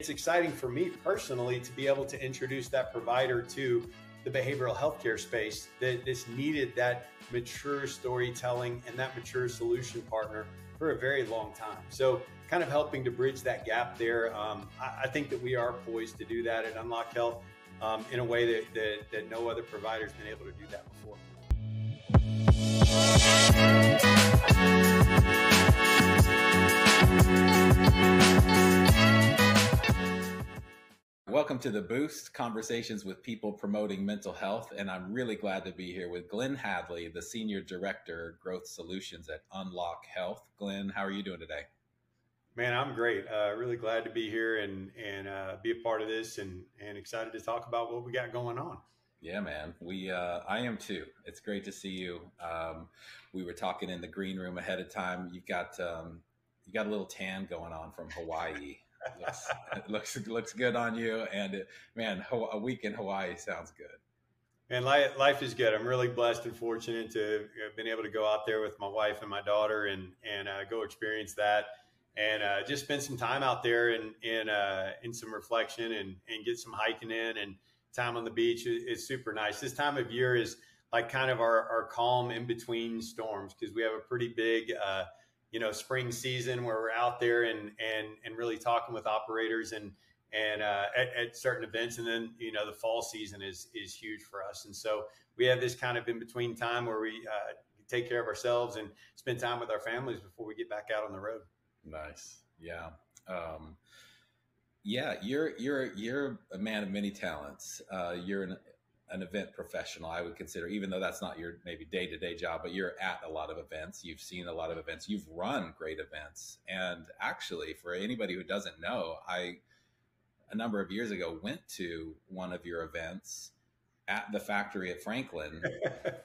it's exciting for me personally to be able to introduce that provider to the behavioral healthcare space that this needed that mature storytelling and that mature solution partner for a very long time. So kind of helping to bridge that gap there. I think that we are poised to do that at Unlock Health in a way that no other provider has been able to do that before. Welcome to The Boost, conversations with people promoting mental health. And I'm really glad to be here with Glenn Hadley, the Senior Director, Growth Solutions at Unlock Health. Glenn, how are you doing today? Man, I'm great. Really glad to be here and be a part of this and excited to talk about what we got going on. Yeah, man. I am too. It's great to see you. We were talking in the green room ahead of time. You got a little tan going on from Hawaii. It looks good on you. And man, a week in Hawaii sounds good. And life is good. I'm really blessed and fortunate to have been able to go out there with my wife and my daughter and go experience that and just spend some time out there in some reflection and get some hiking in and time on the beach is super nice. This time of year is like kind of our calm in between storms because we have a pretty big spring season where we're out there and really talking with operators and at certain events. And then, the fall season is huge for us. And so we have this kind of in between time where we take care of ourselves and spend time with our families before we get back out on the road. Nice. Yeah. You're a man of many talents. You're an event professional, I would consider, even though that's not your maybe day-to-day job, but you're at a lot of events. You've seen a lot of events. You've run great events. And actually, for anybody who doesn't know, a number of years ago, went to one of your events at the factory at Franklin.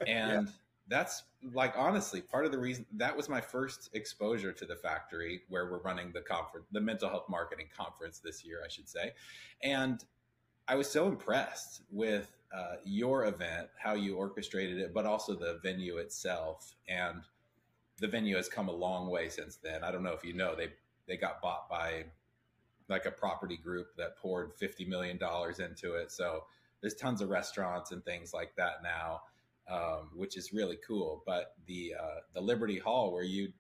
And that's like, honestly, part of the reason that was my first exposure to the factory where we're running the conference, the mental health marketing conference this year, I should say. And I was so impressed with your event, how you orchestrated it, but also the venue itself. And the venue has come a long way since then. I don't know if you know, they got bought by like a property group that poured $50 million into it. So there's tons of restaurants and things like that now, which is really cool. But the Liberty Hall where you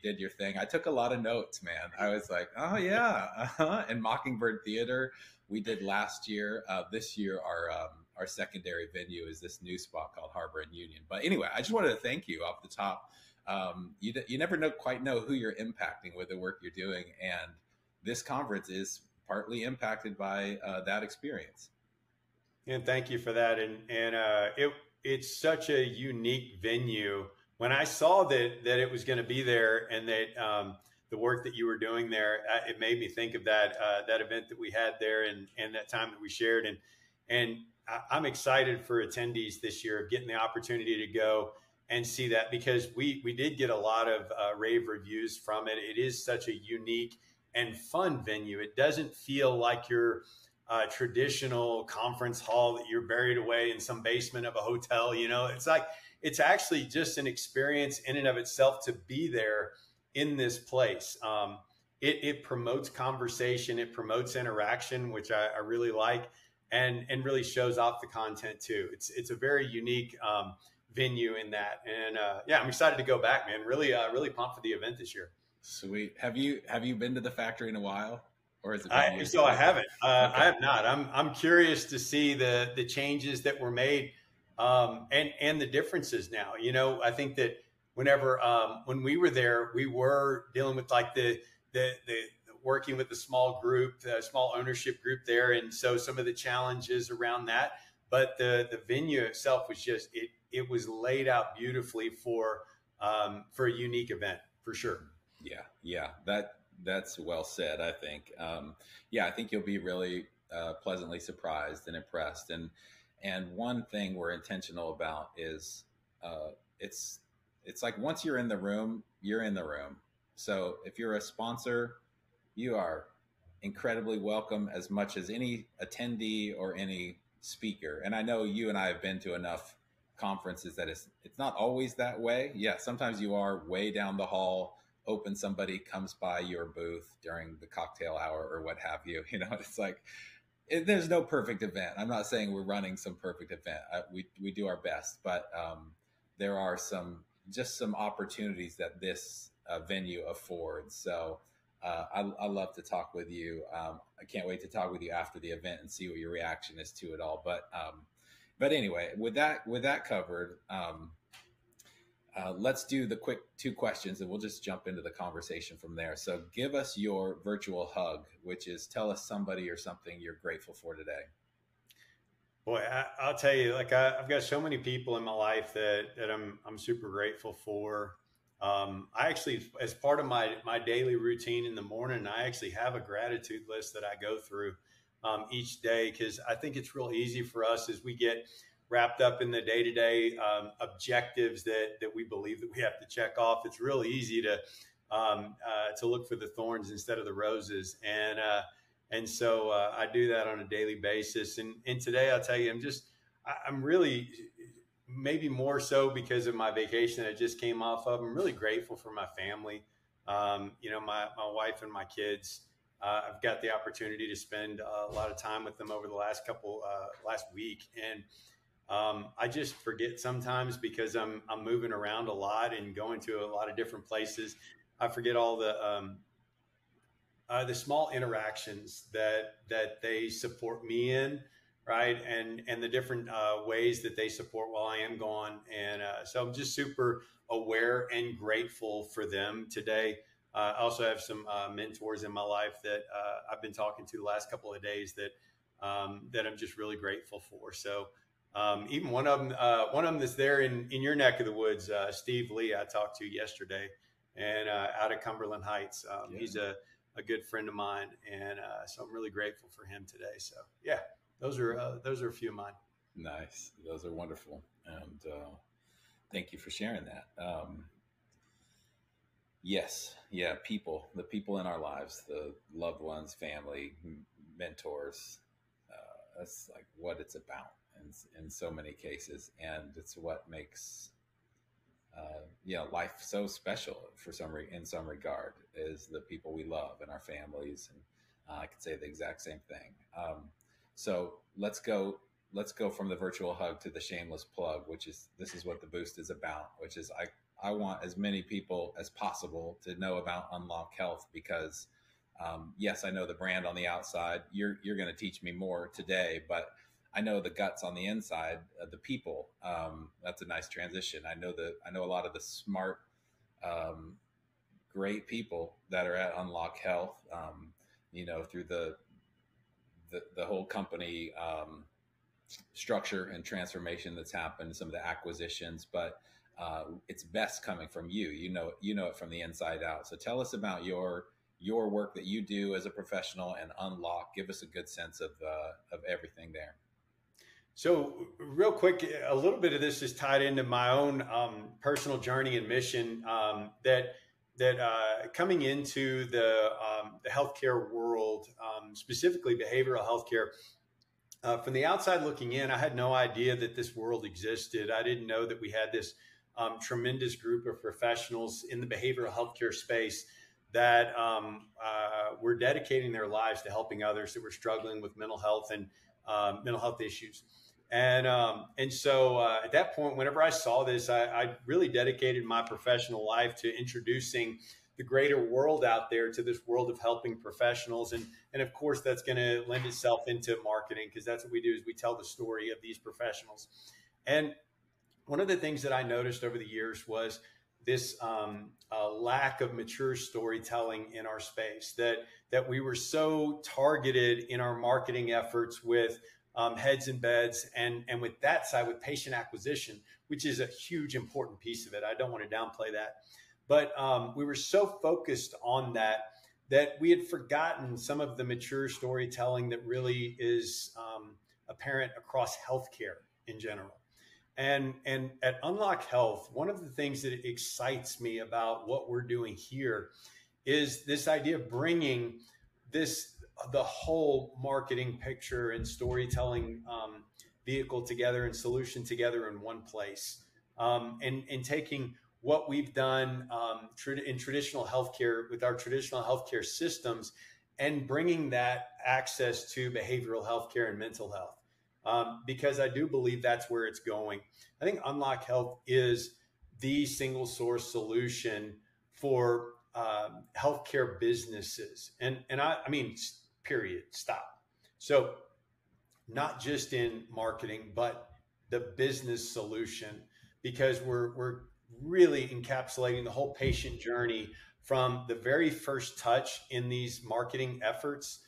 did your thing, I took a lot of notes, man. I was like, oh yeah, and Mockingbird Theater we did last year. This year our secondary venue is this new spot called Harbor and Union. But anyway, I just wanted to thank you off the top. You never quite know who you're impacting with the work you're doing, and this conference is partly impacted by that experience. And thank you for that. And it's such a unique venue. When I saw that it was going to be there and that the work that you were doing there, it made me think of that event that we had there and that time that we shared. And I'm excited for attendees this year of getting the opportunity to go and see that because we did get a lot of rave reviews from it. It is such a unique and fun venue. It doesn't feel like your traditional conference hall that you're buried away in some basement of a hotel. It's like, it's actually just an experience in and of itself to be there in this place. It promotes conversation. It promotes interaction, which I really like, and really shows off the content too. It's a very unique venue in that. And I'm excited to go back, man. Really pumped for the event this year. Sweet. Have you been to the factory in a while, or is it? I haven't. Okay. I have not. I'm curious to see the changes that were made, and the differences now. I think that when we were there, we were dealing with like the working with the small group, the small ownership group there, and so some of the challenges around that. But the venue itself was just it was laid out beautifully for a unique event for sure. Yeah, that's well said. I think, I think you'll be really pleasantly surprised and impressed. And one thing we're intentional about is it's like once you're in the room, you're in the room. So if you're a sponsor, you are incredibly welcome as much as any attendee or any speaker. And I know you and I have been to enough conferences that it's not always that way. Yeah, sometimes you are way down the hall hoping somebody comes by your booth during the cocktail hour or what have you. It's like, there's no perfect event. I'm not saying we're running some perfect event. We do our best, but there are some opportunities that this venue affords. So I love to talk with you. I can't wait to talk with you after the event and see what your reaction is to it all. But anyway, with that covered, let's do the quick 2 questions, and we'll just jump into the conversation from there. So give us your virtual hug, which is tell us somebody or something you're grateful for today. Boy, I'll tell you, like I've got so many people in my life that I'm super grateful for. I actually, as part of my daily routine in the morning, I actually have a gratitude list that I go through each day, because I think it's real easy for us as we get wrapped up in the day-to-day objectives that we believe that we have to check off. It's real easy to look for the thorns instead of the roses. And so I do that on a daily basis. And today I'll tell you, I'm really, maybe more so because of my vacation that I just came off of, I'm really grateful for my family. My wife and my kids. I've got the opportunity to spend a lot of time with them over the last week. And I just forget sometimes, because I'm moving around a lot and going to a lot of different places. I forget all the small interactions that they support me in, right? And the different ways that they support while I am gone. And so I'm just super aware and grateful for them today. I also have some mentors in my life that I've been talking to the last couple of days that I'm just really grateful for. So even one of them that's there in your neck of the woods, Steve Lee, I talked to yesterday, and out of Cumberland Heights. Yeah. He's a good friend of mine, and so I'm really grateful for him today. So yeah, those are a few of mine. Nice. Those are wonderful. And thank you for sharing that. Yes. Yeah. The people in our lives, the loved ones, family, mentors, that's like what it's about in so many cases. And it's what makes, life so special in some regard, is the people we love and our families. And I could say the exact same thing. So let's go from the virtual hug to the shameless plug, this is what the boost is about, which is I want as many people as possible to know about Unlock Health, because yes, I know the brand on the outside. You're going to teach me more today, but I know the guts on the inside, the people. That's a nice transition. I know a lot of the smart, great people that are at Unlock Health. Through the whole company structure and transformation that's happened, some of the acquisitions, but it's best coming from you. You know it from the inside out. So tell us about your work that you do as a professional and Unlock. Give us a good sense of everything there. So real quick, a little bit of this is tied into my own personal journey and mission, that coming into the healthcare world, specifically behavioral healthcare, from the outside looking in, I had no idea that this world existed. I didn't know that we had this tremendous group of professionals in the behavioral healthcare space that were dedicating their lives to helping others that were struggling with mental health and mental health issues. And so at that point, whenever I saw this, I really dedicated my professional life to introducing the greater world out there to this world of helping professionals. And of course, that's going to lend itself into marketing, because that's what we do, is we tell the story of these professionals. And one of the things that I noticed over the years was this lack of mature storytelling in our space, that we were so targeted in our marketing efforts with heads and beds, and with that side, with patient acquisition, which is a huge important piece of it. I don't want to downplay that, but we were so focused on that we had forgotten some of the mature storytelling that really is apparent across healthcare in general. And at Unlock Health, one of the things that excites me about what we're doing here is this idea of bringing the whole marketing picture and storytelling vehicle together and solution together in one place, and taking what we've done in traditional healthcare with our traditional healthcare systems and bringing that access to behavioral healthcare and mental health. Because I do believe that's where it's going. I think Unlock Health is the single source solution for healthcare businesses. And I mean, period, stop. So not just in marketing, but the business solution, because we're really encapsulating the whole patient journey from the very first touch in these marketing efforts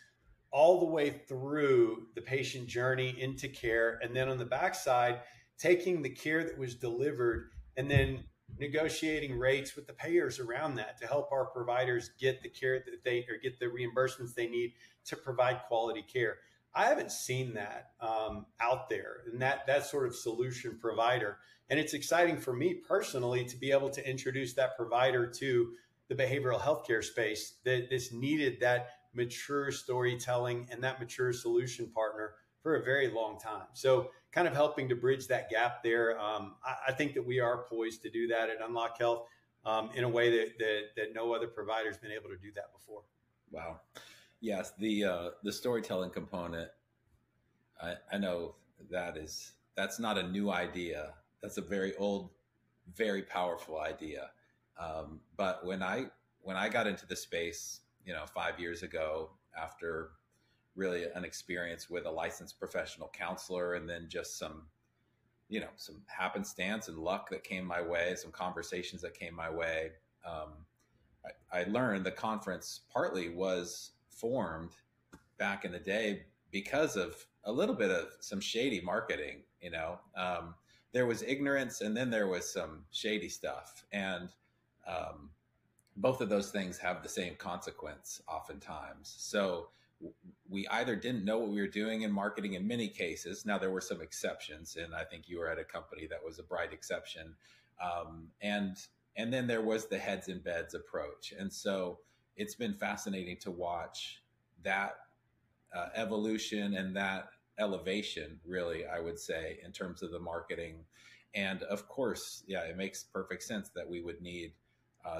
all the way through the patient journey into care. And then on the backside, taking the care that was delivered and then negotiating rates with the payers around that to help our providers get the care that they or get the reimbursements they need to provide quality care. I haven't seen that out there, and that sort of solution provider. And it's exciting for me personally to be able to introduce that provider to the behavioral healthcare space that this needed that mature storytelling and that mature solution partner for a very long time. So kind of helping to bridge that gap there. I think that we are poised to do that at Unlock Health in a way that no other provider has been able to do that before. Wow. Yes, the storytelling component, I know that's not a new idea. That's a very old, very powerful idea. But when I got into the space, 5 years ago, after really an experience with a licensed professional counselor, and then just some happenstance and luck that came my way, some conversations that came my way, I learned the conference partly was formed back in the day because of a little bit of some shady marketing. There was ignorance, and then there was some shady stuff, and both of those things have the same consequence oftentimes. So we either didn't know what we were doing in marketing in many cases. Now, there were some exceptions, and I think you were at a company that was a bright exception. And then there was the heads in beds approach. And so it's been fascinating to watch that evolution and that elevation, really, I would say, in terms of the marketing. And of course, yeah, it makes perfect sense that we would need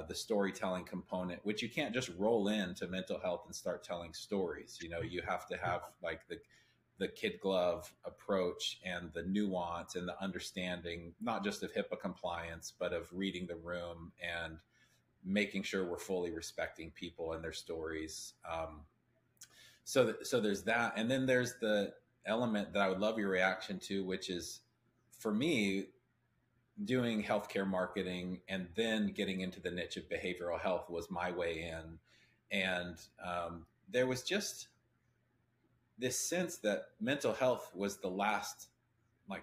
the storytelling component, which you can't just roll into mental health and start telling stories. You have to have like the kid glove approach and the nuance and the understanding, not just of HIPAA compliance, but of reading the room and making sure we're fully respecting people and their stories. So there's that. And then there's the element that I would love your reaction to, which is, for me, doing healthcare marketing and then getting into the niche of behavioral health was my way in. And there was just this sense that mental health was the last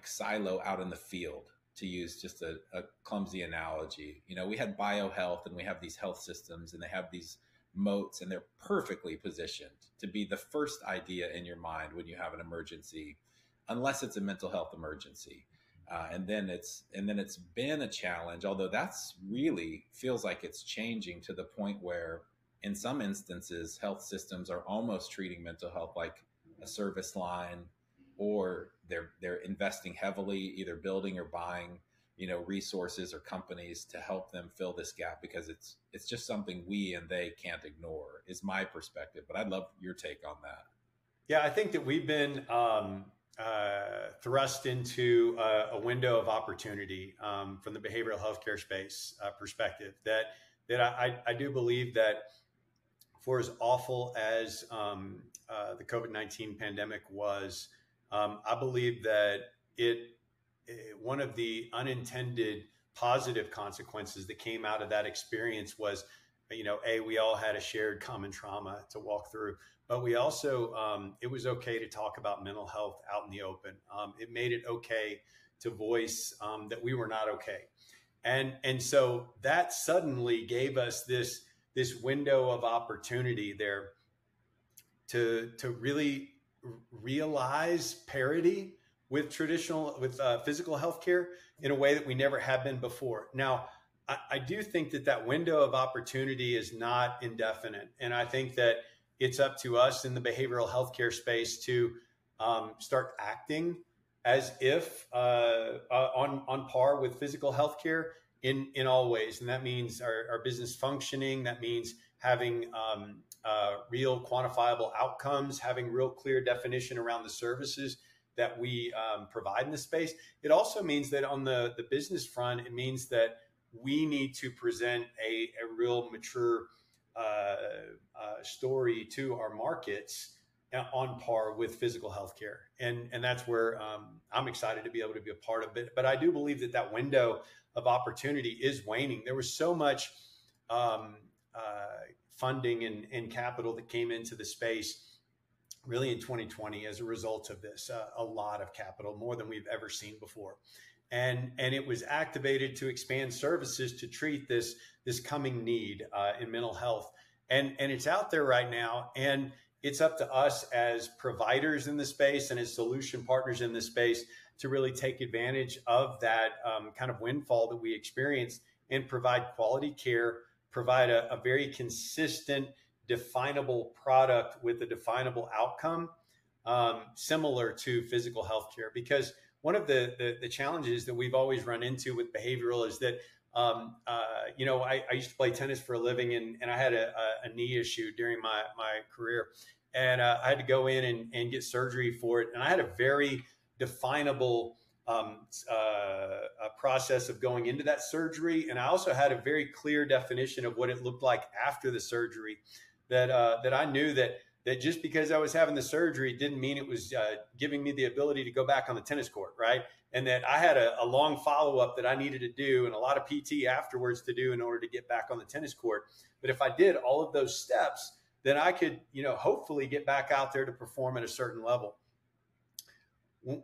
silo out in the field, to use just a clumsy analogy. We had biohealth and we have these health systems and they have these moats, and they're perfectly positioned to be the first idea in your mind when you have an emergency, unless it's a mental health emergency. And then it's been a challenge, although that's really feels like it's changing to the point where in some instances, health systems are almost treating mental health like a service line, or they're investing heavily, either building or buying, resources or companies to help them fill this gap, because it's just something we and they can't ignore, is my perspective. But I'd love your take on that. Yeah, I think that we've been thrust into a window of opportunity from the behavioral healthcare space perspective. That I do believe that, for as awful as the COVID-19 pandemic was, I believe that one of the unintended positive consequences that came out of that experience was, we all had a shared common trauma to walk through. But we also, it was okay to talk about mental health out in the open. It made it okay to voice that we were not okay. And so that suddenly gave us this window of opportunity there to really realize parity with physical healthcare in a way that we never have been before. Now, I do think that window of opportunity is not indefinite. And I think that it's up to us in the behavioral healthcare space to start acting as if on par with physical healthcare, in all ways. And that means our business functioning. That means having real quantifiable outcomes, having real clear definition around the services that we provide in the space. It also means that on the business front, it means that we need to present a real mature story to our markets on par with physical healthcare. And that's where I'm excited to be able to be a part of it. But I do believe that that window of opportunity is waning. There was so much funding and capital that came into the space really in 2020 as a result of this, a lot of capital, more than we've ever seen before. And it was activated to expand services to treat this coming need in mental health. And it's out there right now. And it's up to us as providers in the space and as solution partners in the space to really take advantage of that kind of windfall that we experience and provide quality care, provide a very consistent, definable product with a definable outcome, similar to physical healthcare. Because one of the challenges that we've always run into with behavioral is that, I used to play tennis for a living, and I had a knee issue during my career. And I had to go in and get surgery for it. And I had a very definable process of going into that surgery. And I also had a very clear definition of what it looked like after the surgery, that I knew that just because I was having the surgery didn't mean it was giving me the ability to go back on the tennis court, right? And that I had a long follow-up that I needed to do and a lot of PT afterwards to do in order to get back on the tennis court. But if I did all of those steps, then I could, hopefully get back out there to perform at a certain level.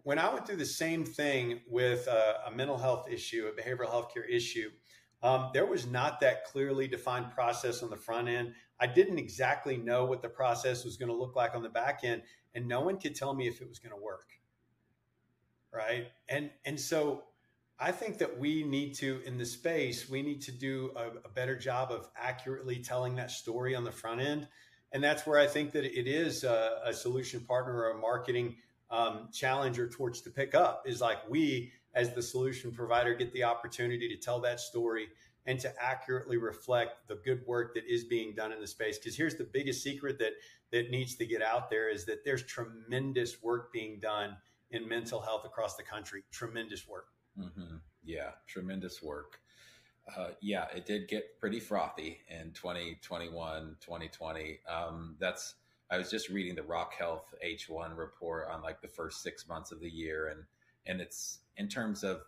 When I went through the same thing with a mental health issue, a behavioral healthcare issue, there was not that clearly defined process on the front end. I didn't exactly know what the process was going to look like on the back end, and no one could tell me if it was going to work. Right. And so I think that we need to, in the space, we need to do a better job of accurately telling that story on the front end. And that's where I think that it is a solution partner or a marketing challenge or torch to pick up, is like we, as the solution provider, get the opportunity to tell that story and to accurately reflect the good work that is being done in the space. Because here's the biggest secret that needs to get out there, is that there's tremendous work being done in mental health across the country. Tremendous work. Mm-hmm. Yeah, tremendous work. It did get pretty frothy in 2021, 2020. I was just reading the Rock Health H1 report on like the first 6 months of the year. And it's in terms of,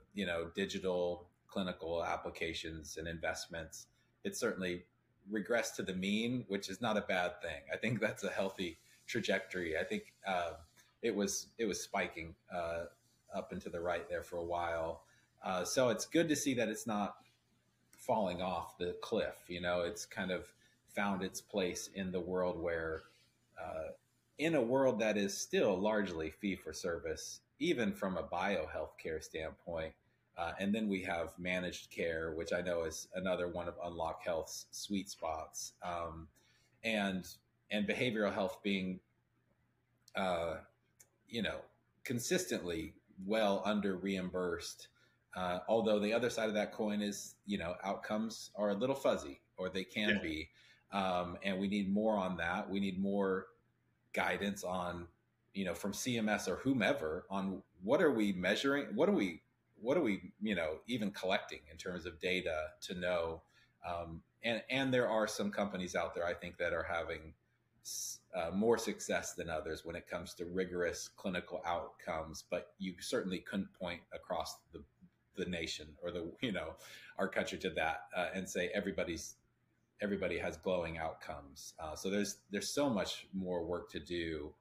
digital clinical applications and investments, it certainly regressed to the mean, which is not a bad thing. I think that's a healthy trajectory. I think it was spiking up and to the right there for a while. So it's good to see that it's not falling off the cliff. It's kind of found its place in the world where, in a world that is still largely fee for service, even from a biohealthcare standpoint. And then we have managed care, which I know is another one of Unlock Health's sweet spots. And behavioral health being, consistently well under reimbursed. Although the other side of that coin is, outcomes are a little fuzzy, or they can be. And we need more on that. We need more guidance on, from CMS or whomever, on what are we measuring? What are we, even collecting in terms of data to know? And there are some companies out there, I think, that are having more success than others when it comes to rigorous clinical outcomes, but you certainly couldn't point across the nation or our country to that and say everybody has glowing outcomes. So there's so much more work to do.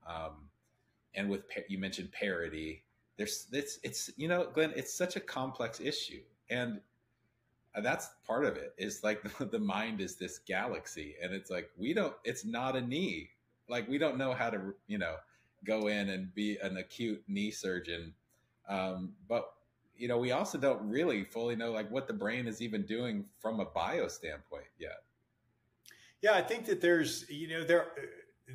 And with, you mentioned Parity, it's Glenn, it's such a complex issue. And that's part of it, is like the mind is this galaxy, and it's like, it's not a knee. Like, we don't know how to, go in and be an acute knee surgeon. But, we also don't really fully know like what the brain is even doing from a bio standpoint yet. Yeah, I think that there's,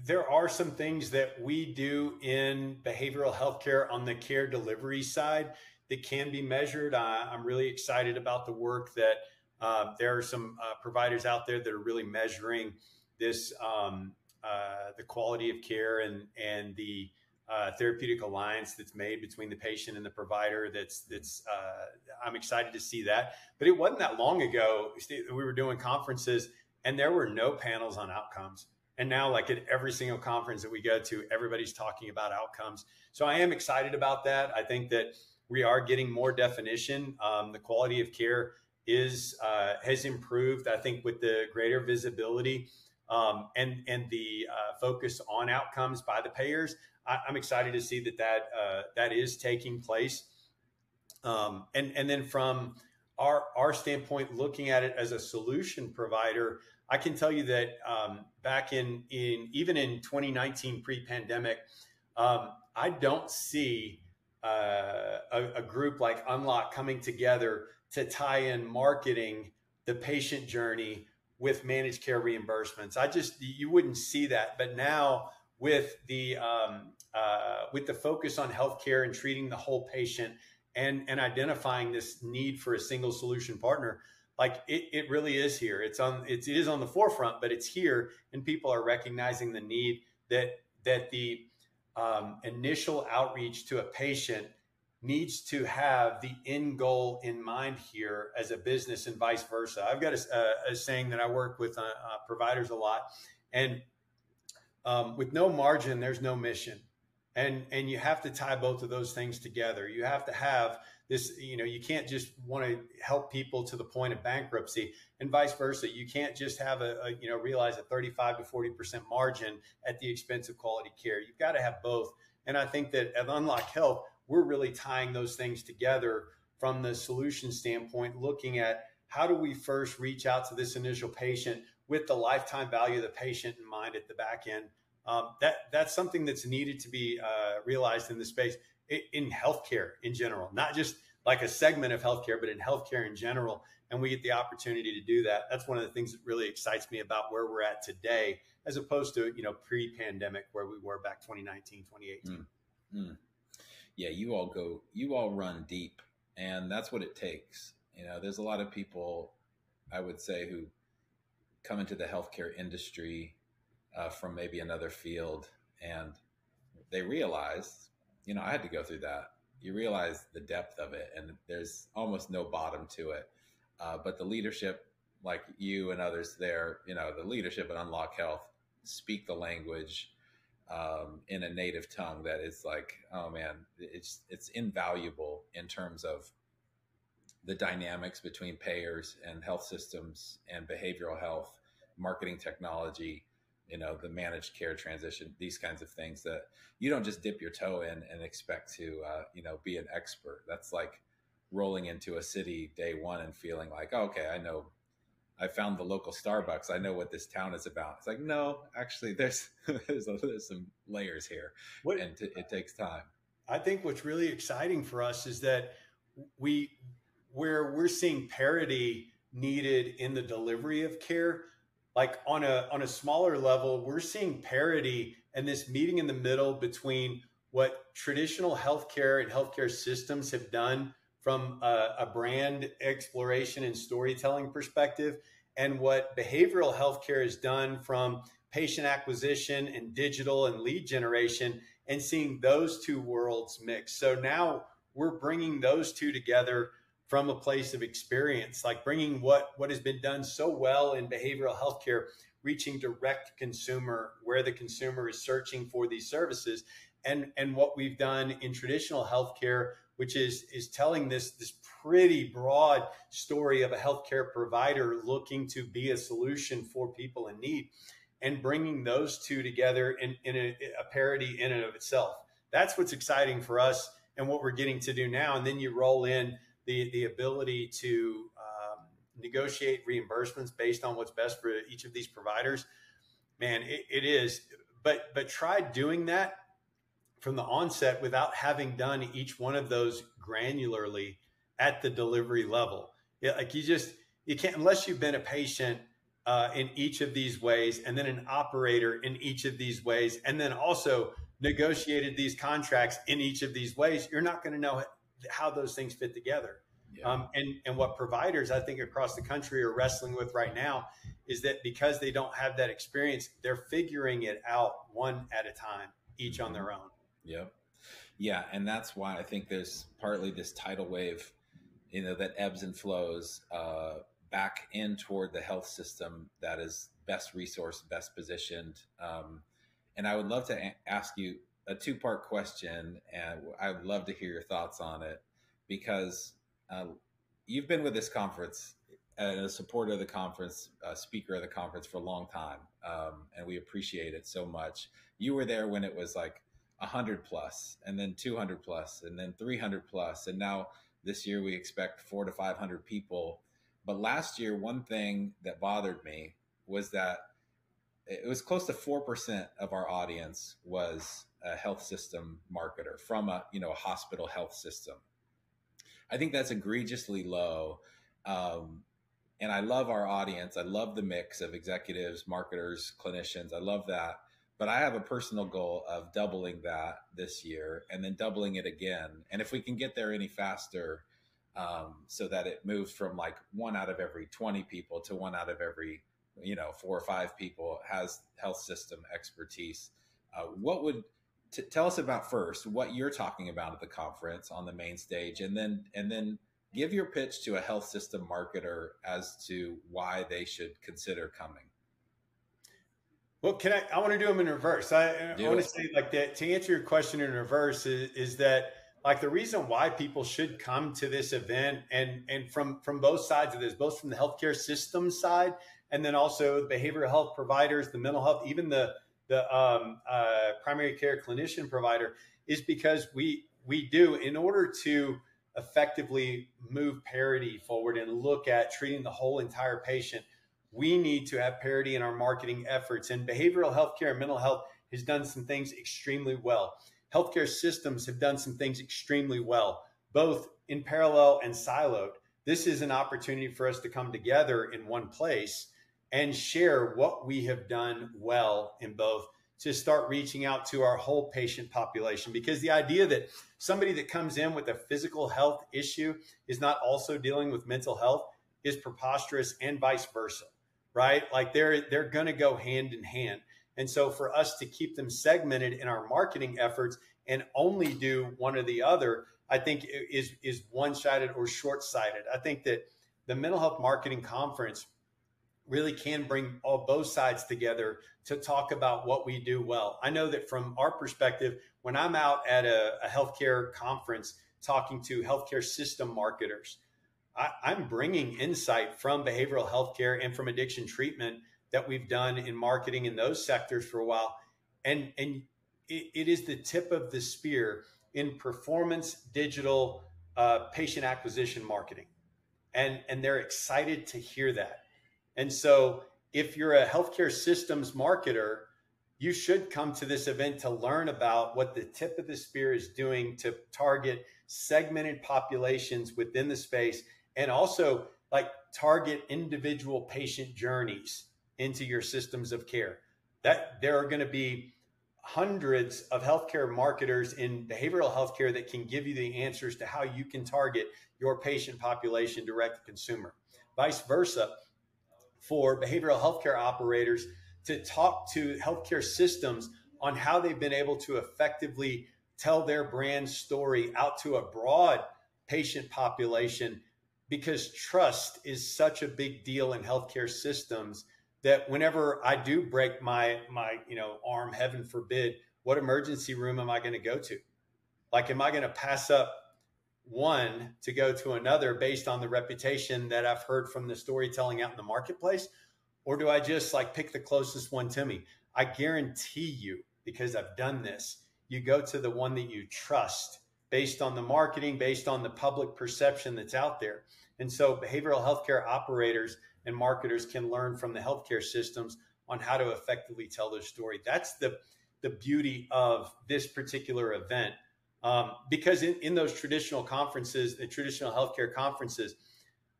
there are some things that we do in behavioral healthcare on the care delivery side that can be measured. I'm really excited about the work that there are some providers out there that are really measuring this, the quality of care and the therapeutic alliance that's made between the patient and the provider. I'm excited to see that. But it wasn't that long ago, Steve, we were doing conferences and there were no panels on outcomes. And now, like at every single conference that we go to, everybody's talking about outcomes. So I am excited about that. I think that we are getting more definition. The quality of care has improved, I think, with the greater visibility and the focus on outcomes by the payers. I'm excited to see that is taking place. And then from our standpoint, looking at it as a solution provider, I can tell you that back even in 2019 pre-pandemic, I don't see a group like Unlock coming together to tie in marketing the patient journey with managed care reimbursements. You wouldn't see that. But now with the focus on healthcare and treating the whole patient and identifying this need for a single solution partner, like it really is here. It is on the forefront, but it's here, and people are recognizing the need that the initial outreach to a patient needs to have the end goal in mind here as a business, and vice versa. I've got a saying that I work with providers a lot, and with no margin, there's no mission. And you have to tie both of those things together. You have to have this, you can't just want to help people to the point of bankruptcy, and vice versa. You can't just have realize a 35 to 40% margin at the expense of quality care. You've got to have both. And I think that at Unlock Health, we're really tying those things together from the solution standpoint, looking at how do we first reach out to this initial patient with the lifetime value of the patient in mind at the back end. That's something that's needed to be realized in the space in healthcare in general, not just like a segment of healthcare, but in healthcare in general. And we get the opportunity to do that. That's one of the things that really excites me about where we're at today, as opposed to, pre-pandemic where we were back 2019, 2018. Mm-hmm. Yeah, you all run deep, and that's what it takes. There's a lot of people, I would say, who come into the healthcare industry from maybe another field, and they realize, I had to go through that. You realize the depth of it, and there's almost no bottom to it. But the leadership, like you and others there, the leadership at Unlock Health speak the language in a native tongue that is like, oh man, it's invaluable in terms of the dynamics between payers and health systems and behavioral health, marketing technology, the managed care transition, these kinds of things that you don't just dip your toe in and expect to, be an expert. That's like rolling into a city day one and feeling like, oh, okay, I found the local Starbucks. I know what this town is about. It's like, no, actually there's some layers here, and it takes time. I think what's really exciting for us is that where we're seeing parity needed in the delivery of care, like on a smaller level, we're seeing parity and this meeting in the middle between what traditional healthcare and healthcare systems have done from a brand exploration and storytelling perspective, and what behavioral healthcare has done from patient acquisition and digital and lead generation, and seeing those two worlds mix. So now we're bringing those two together from a place of experience, like bringing what has been done so well in behavioral healthcare, reaching direct consumer where the consumer is searching for these services, and what we've done in traditional healthcare, which is telling this pretty broad story of a healthcare provider looking to be a solution for people in need, and bringing those two together in a parity in and of itself. That's what's exciting for us and what we're getting to do now. And then you roll in the ability to negotiate reimbursements based on what's best for each of these providers. Man, it is. But try doing that from the onset without having done each one of those granularly at the delivery level. Yeah, like you can't, unless you've been a patient in each of these ways, and then an operator in each of these ways, and then also negotiated these contracts in each of these ways, you're not going to know how those things fit together. Yeah. And what providers, I think, across the country are wrestling with right now is that because they don't have that experience, they're figuring it out one at a time, each on their own. Yep. Yeah. And that's why I think there's partly this tidal wave, that ebbs and flows back in toward the health system that is best resourced, best positioned. And I would love to ask you a two-part question, and I would love to hear your thoughts on it, because you've been with this conference and a supporter of the conference, a speaker of the conference for a long time, and we appreciate it so much. You were there when it was like 100 plus, and then 200 plus, and then 300 plus, and now this year we expect 400 to 500 people. But last year, one thing that bothered me was that it was close to 4% of our audience was a health system marketer from a hospital health system. I think that's egregiously low. And I love our audience. I love the mix of executives, marketers, clinicians. I love that. But I have a personal goal of doubling that this year and then doubling it again. And if we can get there any faster, so that it moves from like 1 out of every 20 people to 1 out of every 4 or 5 people has health system expertise. What would tell us about first what you're talking about at the conference on the main stage, and then give your pitch to a health system marketer as to why they should consider coming. Well, I want to do them in reverse. I want to say like that to answer your question in reverse is that like the reason why people should come to this event and from both sides of this, both from the healthcare system side and then also the behavioral health providers, the mental health, even the primary care clinician provider, is because we do, in order to effectively move parity forward and look at treating the whole entire patient, we need to have parity in our marketing efforts. And behavioral healthcare and mental health has done some things extremely well. Healthcare systems have done some things extremely well, both in parallel and siloed. This is an opportunity for us to come together in one place and share what we have done well in both, to start reaching out to our whole patient population. Because the idea that somebody that comes in with a physical health issue is not also dealing with mental health is preposterous, and vice versa, right? Like they're going to go hand in hand. And so for us to keep them segmented in our marketing efforts and only do one or the other, I think is one-sided or short-sighted. I think that the mental health marketing conference really can bring both sides together to talk about what we do well. I know that from our perspective, when I'm out at a healthcare conference talking to healthcare system marketers, I'm bringing insight from behavioral healthcare and from addiction treatment that we've done in marketing in those sectors for a while. And it is the tip of the spear in performance digital patient acquisition marketing. And they're excited to hear that. And so if you're a healthcare systems marketer, you should come to this event to learn about what the tip of the spear is doing to target segmented populations within the space, and also like target individual patient journeys into your systems of care. That there are going to be hundreds of healthcare marketers in behavioral healthcare that can give you the answers to how you can target your patient population direct to consumer. Vice versa, for behavioral healthcare operators to talk to healthcare systems on how they've been able to effectively tell their brand story out to a broad patient population, because trust is such a big deal in healthcare systems that whenever I do break my arm, heaven forbid, what emergency room am I going to go to? Like, am I going to pass up one to go to another based on the reputation that I've heard from the storytelling out in the marketplace? Or do I just like pick the closest one to me? I guarantee you, because I've done this, you go to the one that you trust based on the marketing, based on the public perception that's out there. And so behavioral healthcare operators and marketers can learn from the healthcare systems on how to effectively tell their story. That's the beauty of this particular event. Because in those traditional conferences, the traditional healthcare conferences,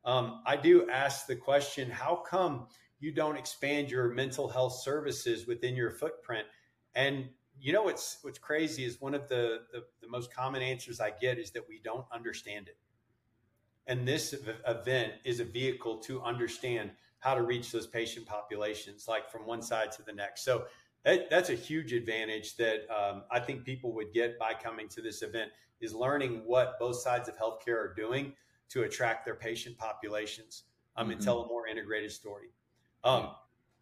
I do ask the question, how come you don't expand your mental health services within your footprint? And you know, what's crazy is one of the most common answers I get is that we don't understand it. And this event is a vehicle to understand how to reach those patient populations, like from one side to the next. So that's a huge advantage that I think people would get by coming to this event, is learning what both sides of healthcare are doing to attract their patient populations, and Mm-hmm. tell a more integrated story. Dude, Um,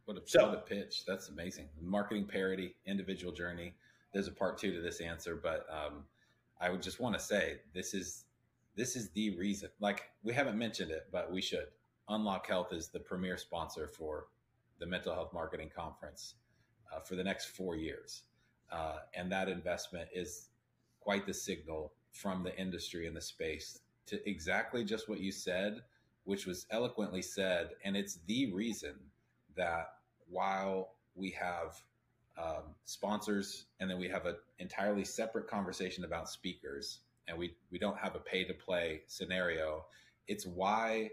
what so a pitch! That's amazing. Marketing parity, individual journey. There's a part two to this answer, but I would just want to say this is the reason. Like, we haven't mentioned it, but we should. Unlock Health is the premier sponsor for the Mental Health Marketing Conference for the next 4 years, and that investment is quite the signal from the industry and the space to exactly just what you said, which was eloquently said, and it's the reason that while we have sponsors, and then we have an entirely separate conversation about speakers, and we don't have a pay to play scenario. It's why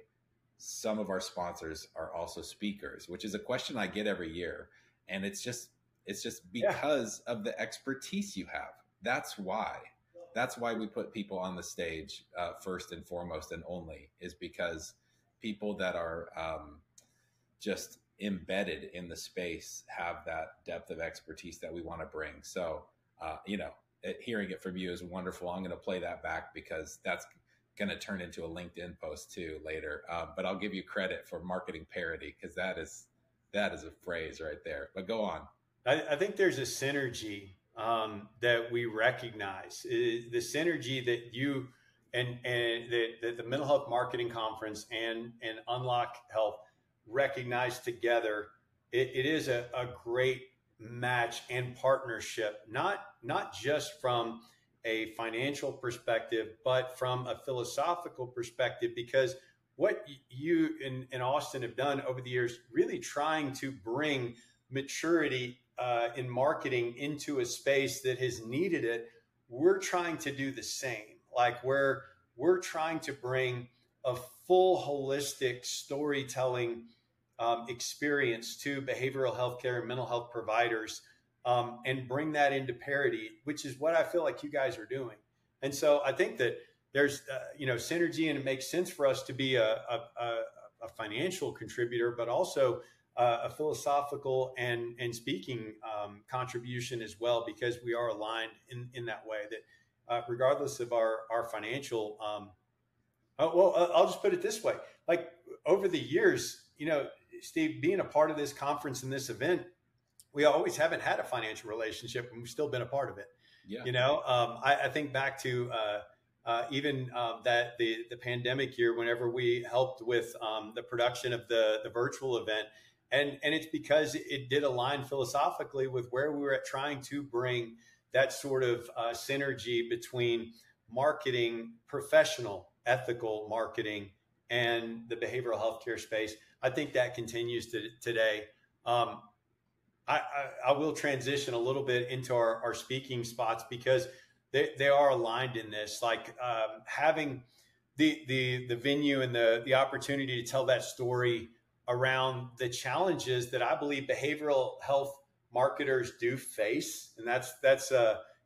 some of our sponsors are also speakers, which is a question I get every year, and it's just yeah, because of the expertise you have. That's why we put people on the stage first and foremost, and only is because people that are just embedded in the space have that depth of expertise that we want to bring. So, hearing it from you is wonderful. I'm going to play that back because that's going to turn into a LinkedIn post too later. But I'll give you credit for marketing parity, because that is a phrase right there. But go on. I think there's a synergy that we recognize. The synergy that you and that the Mental Health Marketing Conference and Unlock Health recognize together. It is a great match and partnership, not just from a financial perspective, but from a philosophical perspective, because what you and Austin have done over the years, really trying to bring maturity in marketing into a space that has needed it. We're trying to do the same. Like, we're trying to bring a full holistic storytelling experience to behavioral healthcare and mental health providers, and bring that into parity, which is what I feel like you guys are doing. And so I think that there's synergy, and it makes sense for us to be a financial contributor, but also a philosophical and speaking contribution as well, because we are aligned in that way, that regardless of our financial, I'll just put it this way. Like, over the years, Steve, being a part of this conference and this event, we always haven't had a financial relationship, and we've still been a part of it. Yeah. I think back to even that the pandemic year, whenever we helped with the production of the virtual event, and it's because it did align philosophically with where we were at, trying to bring that sort of synergy between marketing, professional, ethical marketing, and the behavioral healthcare space. I think that continues today. I will transition a little bit into our speaking spots, because they are aligned in this. Like, having the venue and the opportunity to tell that story around the challenges that I believe behavioral health marketers do face, and that's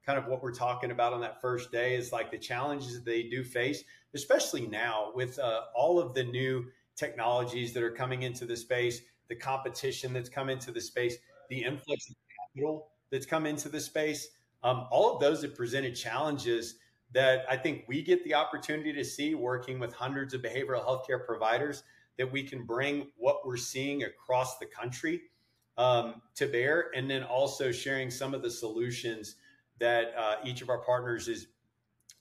kind of what we're talking about on that first day, is like the challenges that they do face, especially now with all of the new technologies that are coming into the space, the competition that's come into the space, the influx of capital that's come into the space. All of those have presented challenges that I think we get the opportunity to see, working with hundreds of behavioral healthcare providers, that we can bring what we're seeing across the country to bear, and then also sharing some of the solutions that each of our partners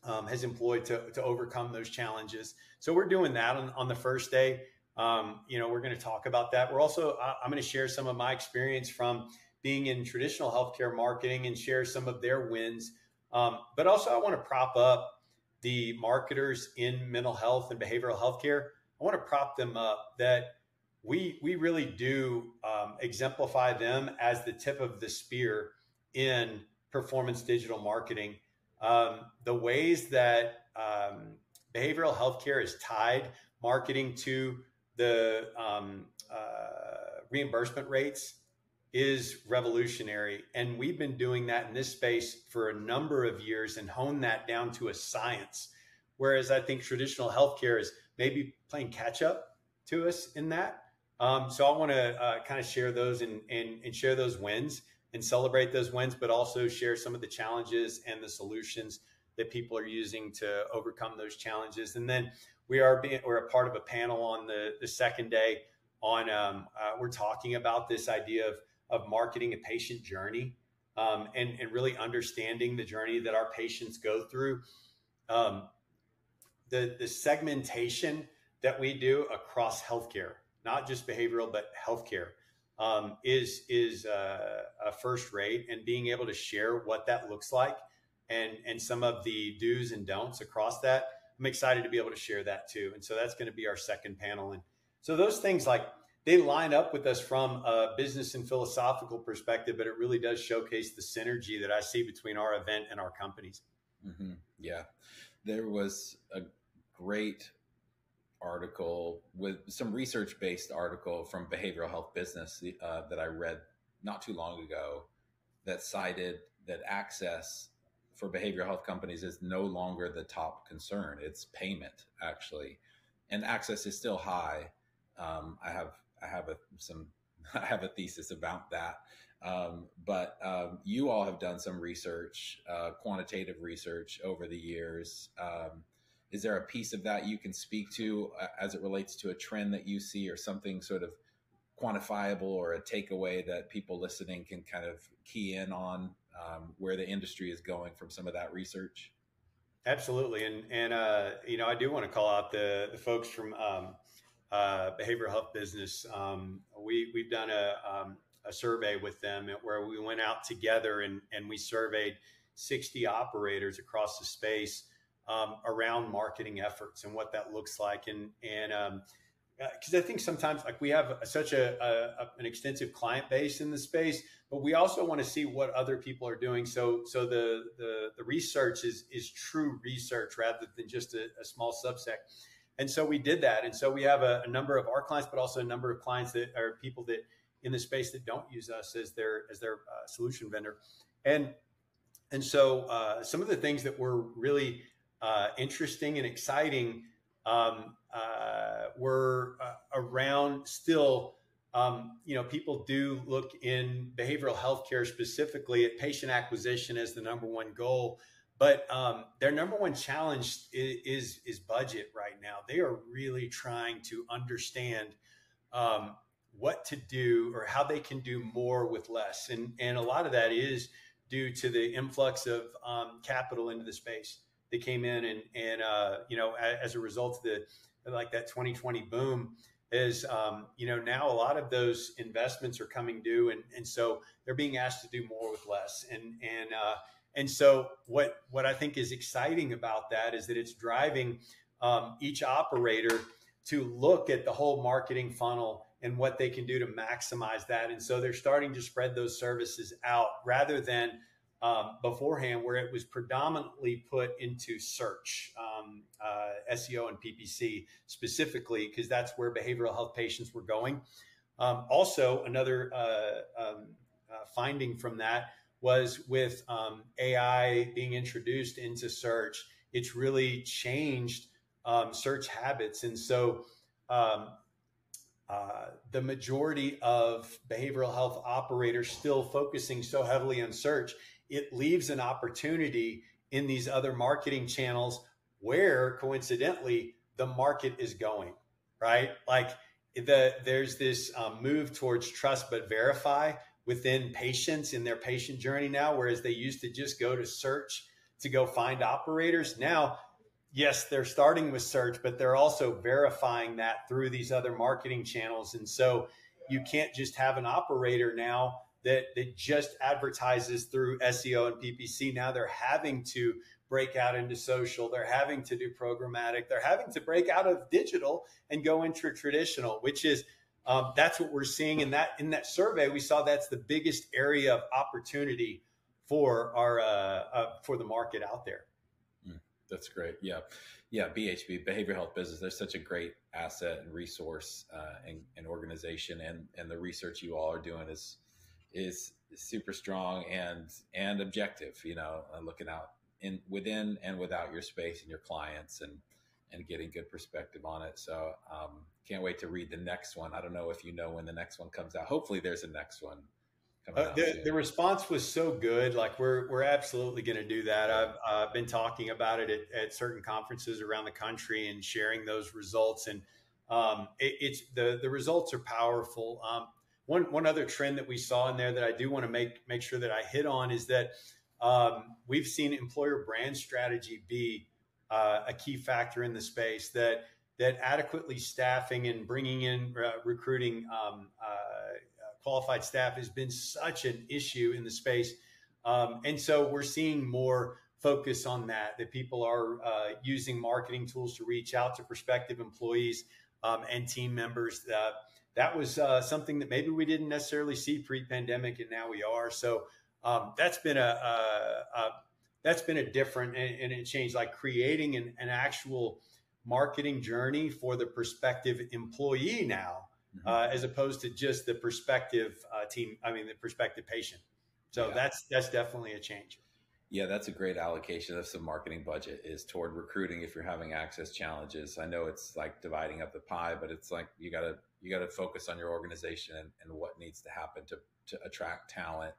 has employed to overcome those challenges. So we're doing that on the first day. We're going to talk about that. I'm going to share some of my experience from being in traditional healthcare marketing and share some of their wins. But also, I want to prop up the marketers in mental health and behavioral healthcare. I want to prop them up, that we really do exemplify them as the tip of the spear in performance digital marketing. The ways that behavioral healthcare is tied marketing to the reimbursement rates is revolutionary. And we've been doing that in this space for a number of years and honed that down to a science. Whereas I think traditional healthcare is maybe playing catch up to us in that. So I want to kind of share those and share those wins and celebrate those wins, but also share some of the challenges and the solutions that people are using to overcome those challenges. And then we're a part of a panel on the second day on we're talking about this idea of marketing a patient journey, and really understanding the journey that our patients go through. Um, the segmentation that we do across healthcare, not just behavioral but healthcare, is first rate, and being able to share what that looks like and some of the do's and don'ts across that. I'm excited to be able to share that too. And so that's going to be our second panel. And so those things, like, they line up with us from a business and philosophical perspective, but it really does showcase the synergy that I see between our event and our companies. Mm-hmm. Yeah. There was a great article, with some research-based article from Behavioral Health Business that I read not too long ago, that cited that access for behavioral health companies is no longer the top concern. It's payment, actually, and access is still high. I have I have a thesis about that. But you all have done some research, quantitative research over the years. Is there a piece of that you can speak to as it relates to a trend that you see, or something sort of quantifiable, or a takeaway that people listening can kind of key in on, where the industry is going from some of that research? Absolutely. And I do want to call out the folks from behavioral health business. We've done a survey with them where we went out together and we surveyed 60 operators across the space around marketing efforts and what that looks like. And because I think sometimes, like, we have such an extensive client base in the space, but we also want to see what other people are doing. So the research is true research rather than just a small subset. And so we did that. And so we have a number of our clients, but also a number of clients that are people that in the space that don't use us as their solution vendor. And so some of the things that were really interesting and exciting were around still, people do look in behavioral healthcare specifically at patient acquisition as the number one goal. But their number one challenge is budget right now. They are really trying to understand what to do, or how they can do more with less. And a lot of that is due to the influx of capital into the space that came in. And as a result of that 2020 boom, is now a lot of those investments are coming due. And so they're being asked to do more with less. And so what I think is exciting about that is that it's driving each operator to look at the whole marketing funnel and what they can do to maximize that. And so they're starting to spread those services out rather than beforehand, where it was predominantly put into search, SEO and PPC specifically, because that's where behavioral health patients were going. Also, another finding from that was with AI being introduced into search, it's really changed search habits. And so the majority of behavioral health operators still focusing so heavily on search, it leaves an opportunity in these other marketing channels where coincidentally the market is going, right? Like there's this move towards trust but verify within patients in their patient journey now, whereas they used to just go to search to go find operators. Now, yes, they're starting with search, but they're also verifying that through these other marketing channels. And so you can't just have an operator now that just advertises through SEO and PPC. Now they're having to break out into social. They're having to do programmatic. They're having to break out of digital and go into traditional, which is that's what we're seeing in that survey. We saw that's the biggest area of opportunity for for the market out there. That's great. Yeah. BHB, Behavioral Health Business. There's such a great asset and resource and organization, and the research you all are doing is is super strong and objective, looking out in within and without your space and your clients, and getting good perspective on it. So can't wait to read the next one. I don't know if you know when the next one comes out. Hopefully there's a next one coming out soon. The response was so good. Like we're absolutely going to do that. I've been talking about it at certain conferences around the country and sharing those results. And it's the results are powerful. One other trend that we saw in there that I do want to make sure that I hit on is that we've seen employer brand strategy be a key factor in the space, that adequately staffing and bringing in recruiting qualified staff has been such an issue in the space. And so we're seeing more focus on that people are using marketing tools to reach out to prospective employees and team members. That was something that maybe we didn't necessarily see pre-pandemic, and now we are. So that's been a different and a change, like creating an actual marketing journey for the prospective employee now, as opposed to just the prospective the prospective patient. So yeah, that's definitely a change. Yeah, that's a great allocation of some marketing budget, is toward recruiting if you're having access challenges. I know it's like dividing up the pie, but it's like you gotta focus on your organization and what needs to happen to attract talent.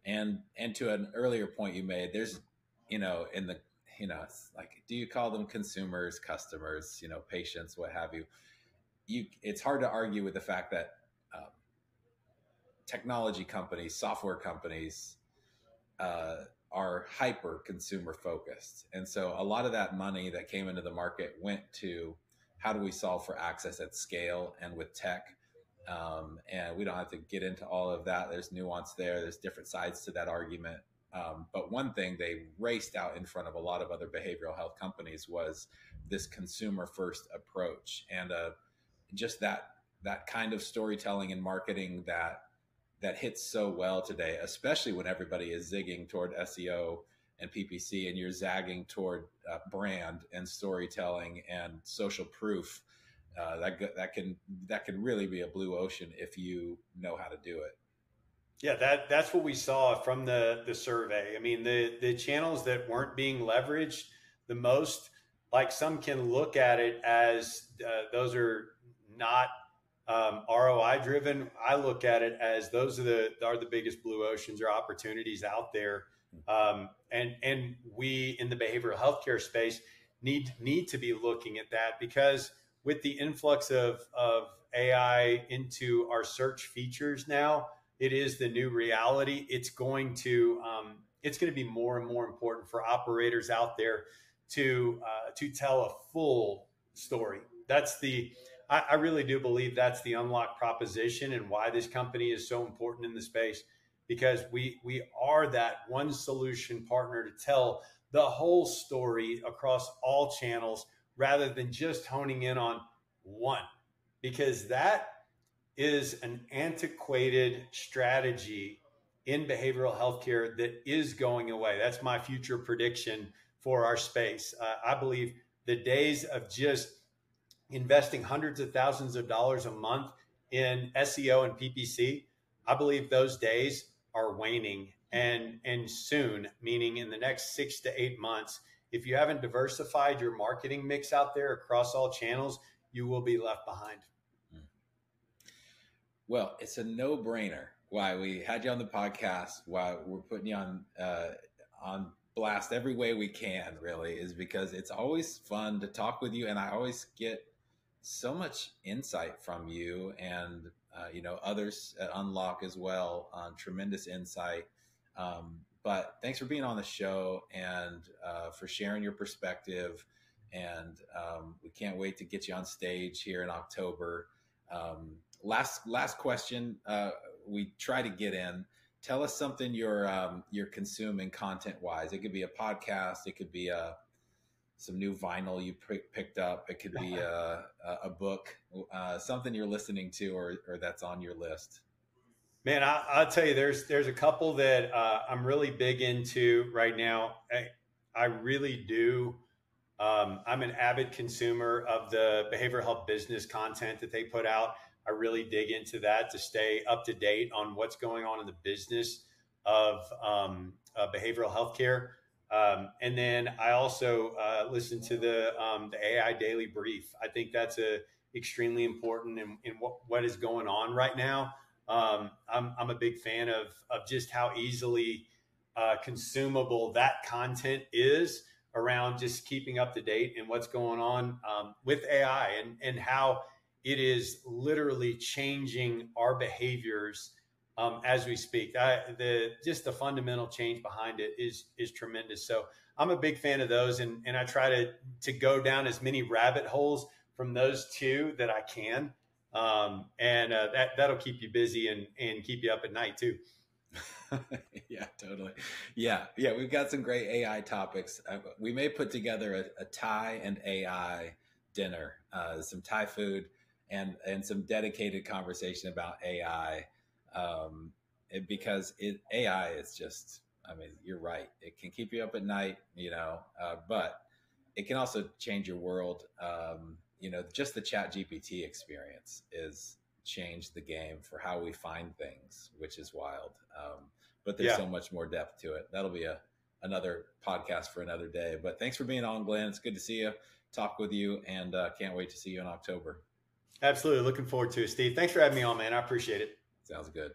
And to an earlier point you made, there's it's like, do you call them consumers, customers, patients, what have you? It's hard to argue with the fact that technology companies, software companies, are hyper consumer focused. And so a lot of that money that came into the market went to how do we solve for access at scale and with tech. And we don't have to get into all of that. There's nuance there. There's different sides to that argument. But one thing they raced out in front of a lot of other behavioral health companies was this consumer first approach, and just that kind of storytelling and marketing that hits so well today, especially when everybody is zigging toward SEO and PPC, and you're zagging toward brand and storytelling and social proof. That can really be a blue ocean if you know how to do it. Yeah, that's what we saw from the survey. I mean, the channels that weren't being leveraged the most, like some can look at it as those are not ROI driven. I look at it as those are the biggest blue oceans or opportunities out there. And we in the behavioral healthcare space need to be looking at that, because with the influx of AI into our search features now, it is the new reality. It's going to be more and more important for operators out there to tell a full story. I really do believe that's the unlock proposition, and why this company is so important in the space, because we are that one solution partner to tell the whole story across all channels, rather than just honing in on one, because that is an antiquated strategy in behavioral healthcare that is going away. That's my future prediction for our space. I believe the days of just investing hundreds of thousands of dollars a month in SEO and PPC, I believe those days are waning, and soon, meaning in the next 6 to 8 months, if you haven't diversified your marketing mix out there across all channels, you will be left behind. Well, it's a no-brainer why we had you on the podcast, why we're putting you on blast every way we can, really, is because it's always fun to talk with you, and I always get so much insight from you, and others at Unlock as well, tremendous insight. But thanks for being on the show, and for sharing your perspective, and we can't wait to get you on stage here in October. Last question we try to get in. Tell us something you're consuming content wise. It could be a podcast. It could be some new vinyl you picked up. It could be a book, something you're listening to or that's on your list. Man, I'll tell you, there's a couple that I'm really big into right now. I really do. I'm an avid consumer of the behavioral health business content that they put out. I really dig into that to stay up to date on what's going on in the business of behavioral health care. And then I also listen to the AI Daily Brief. I think that's extremely important in what is going on right now. I'm a big fan of just how easily consumable that content is around just keeping up to date and what's going on with AI and how it is literally changing our behaviors as we speak. Just the fundamental change behind it is tremendous. So I'm a big fan of those, and I try to go down as many rabbit holes from those two that I can, and that'll keep you busy and keep you up at night too. Yeah, totally. Yeah. We've got some great AI topics. We may put together a Thai and AI dinner, some Thai food and some dedicated conversation about AI. Because AI is just, I mean, you're right. It can keep you up at night, but it can also change your world. Just the Chat GPT experience is changed the game for how we find things, which is wild. But there's so much more depth to it. That'll be another podcast for another day. But thanks for being on, Glenn. It's good to see you, talk with you, and can't wait to see you in October. Absolutely. Looking forward to it, Steve. Thanks for having me on, man. I appreciate it. Sounds good.